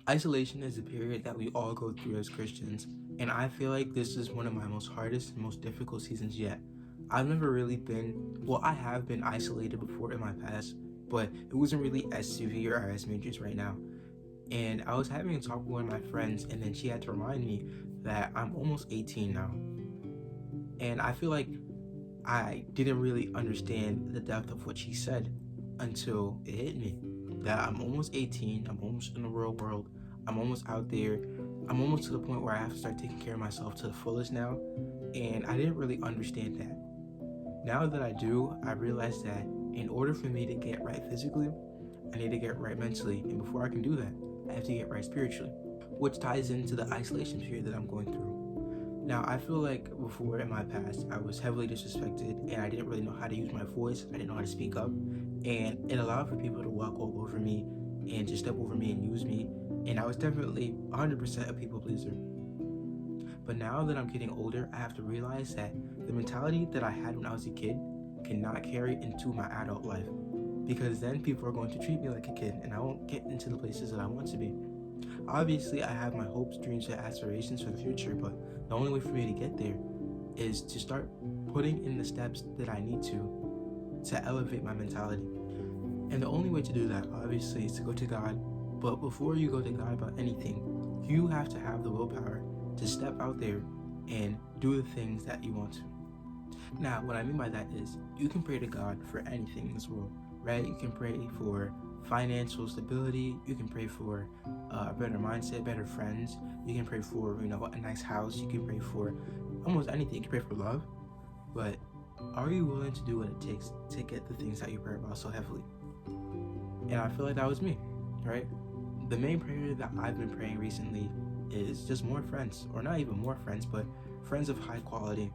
Isolation is a period that we all go through as Christians, and I feel like this is one of my most hardest and most difficult seasons yet. I've never really I have been isolated before in my past, but it wasn't really as severe or as major as right now. And I was having a talk with one of my friends, and then she had to remind me that I'm almost 18 now. And I feel like I didn't really understand the depth of what she said until it hit me that I'm almost 18, I'm almost in the real world, I'm almost out there, I'm almost to the point where I have to start taking care of myself to the fullest now. And I didn't really understand that. Now that I do, I realize that in order for me to get right physically, I need to get right mentally. And before I can do that, I have to get right spiritually, which ties into the isolation period that I'm going through. Now, I feel like before in my past, I was heavily disrespected and I didn't really know how to use my voice. I didn't know how to speak up. And it allowed for people to walk all over me and just step over me and use me. And I was definitely 100% a people pleaser. But now that I'm getting older, I have to realize that the mentality that I had when I was a kid cannot carry into my adult life. Because then people are going to treat me like a kid and I won't get into the places that I want to be. Obviously, I have my hopes, dreams, and aspirations for the future, but the only way for me to get there is to start putting in the steps that I need to elevate my mentality. And the only way to do that, obviously, is to go to God. But before you go to God about anything, you have to have the willpower to step out there and do the things that you want to. Now, what I mean by that is you can pray to God for anything in this world, right? You can pray for financial stability, you can pray for a better mindset, better friends, you can pray for, a nice house, you can pray for almost anything, you can pray for love, but are you willing to do what it takes to get the things that you pray about so heavily? And I feel like that was me, right? The main prayer that I've been praying recently is just more friends, or not even more friends, but friends of high quality.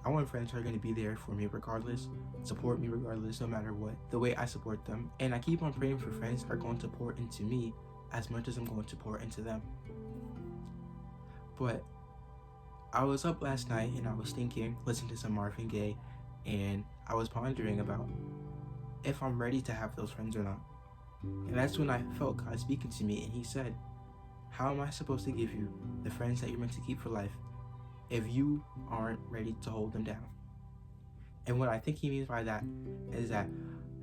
I want friends who are going to be there for me regardless, support me regardless, no matter what, the way I support them. And I keep on praying for friends that are going to pour into me as much as I'm going to pour into them. But I was up last night and I was thinking, listening to some Marvin Gaye, and I was pondering about if I'm ready to have those friends or not. And that's when I felt God speaking to me, and he said, how am I supposed to give you the friends that you're meant to keep for life if you aren't ready to hold them down? And what I think he means by that is that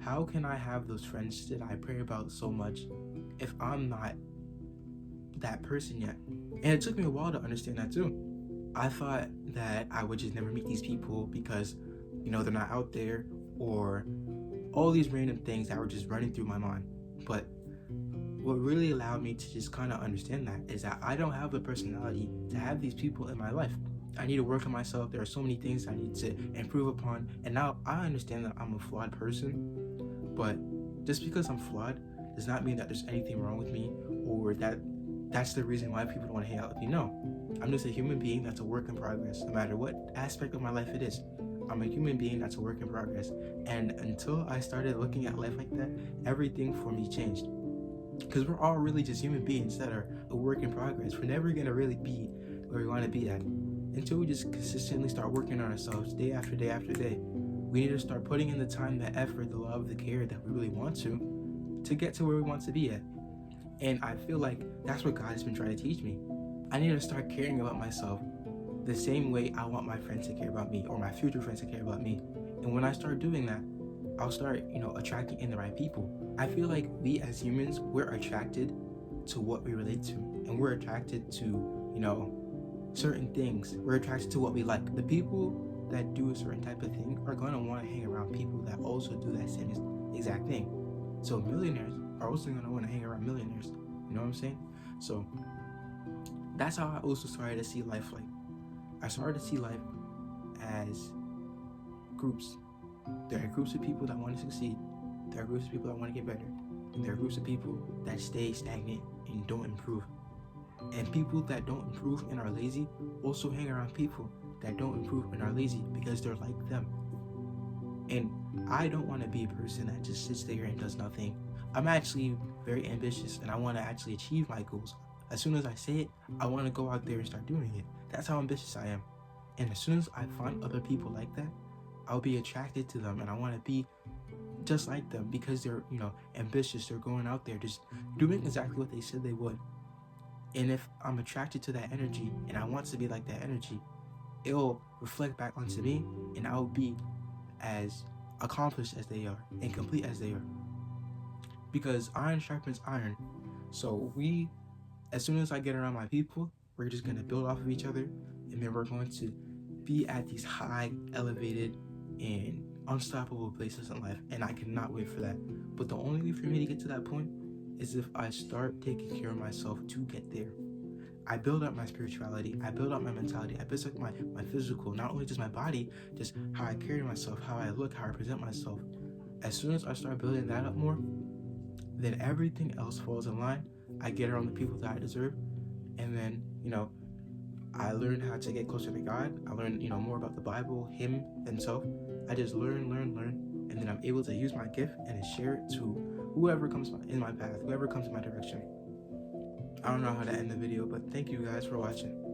how can I have those friends that I pray about so much if I'm not that person yet? And it took me a while to understand that too. I thought that I would just never meet these people because, they're not out there, or all these random things that were just running through my mind. But what really allowed me to just kind of understand that is that I don't have the personality to have these people in my life. I need to work on myself. There are so many things I need to improve upon. And now I understand that I'm a flawed person. But just because I'm flawed does not mean that there's anything wrong with me, or that that's the reason why people don't want to hang out with me. No, I'm just a human being that's a work in progress, no matter what aspect of my life it is. I'm a human being that's a work in progress. And until I started looking at life like that, everything for me changed. Because we're all really just human beings that are a work in progress. We're never going to really be where we want to be at until we just consistently start working on ourselves day after day after day. We need to start putting in the time, the effort, the love, the care that we really want to get to where we want to be at. And I feel like that's what God has been trying to teach me. I need to start caring about myself the same way I want my friends to care about me, or my future friends to care about me. And when I start doing that, I'll start, attracting in the right people. I feel like we as humans, we're attracted to what we relate to, and we're attracted to, certain things. We're attracted to what we like. The people that do a certain type of thing are going to want to hang around people that also do that same exact thing. So millionaires are also going to want to hang around millionaires. You know what I'm saying? So that's how I also started to see life like. I started to see life as groups. There are groups of people that want to succeed. There are groups of people that want to get better. And there are groups of people that stay stagnant and don't improve. And people that don't improve and are lazy also hang around people that don't improve and are lazy because they're like them. And I don't want to be a person that just sits there and does nothing. I'm actually very ambitious and I want to actually achieve my goals. As soon as I say it, I want to go out there and start doing it. That's how ambitious I am. And as soon as I find other people like that, I'll be attracted to them and I want to be just like them because they're, ambitious. They're going out there just doing exactly what they said they would. And if I'm attracted to that energy and I want to be like that energy, it'll reflect back onto me, and I'll be as accomplished as they are and complete as they are. Because iron sharpens iron. So as soon as I get around my people, we're just gonna build off of each other, and then we're going to be at these high, elevated, and unstoppable places in life. And I cannot wait for that. But the only way for me to get to that point is if I start taking care of myself to get there. I build up my spirituality, I build up my mentality, I build up my physical, not only just my body, just how I carry myself, how I look, how I present myself. As soon as I start building that up more, then everything else falls in line. I get around the people that I deserve, and then, I learn how to get closer to God. I learn, more about the Bible, Him, Himself. I just learn, and then I'm able to use my gift and share it to whoever comes in my path, whoever comes in my direction. I don't know how to end the video, but thank you guys for watching.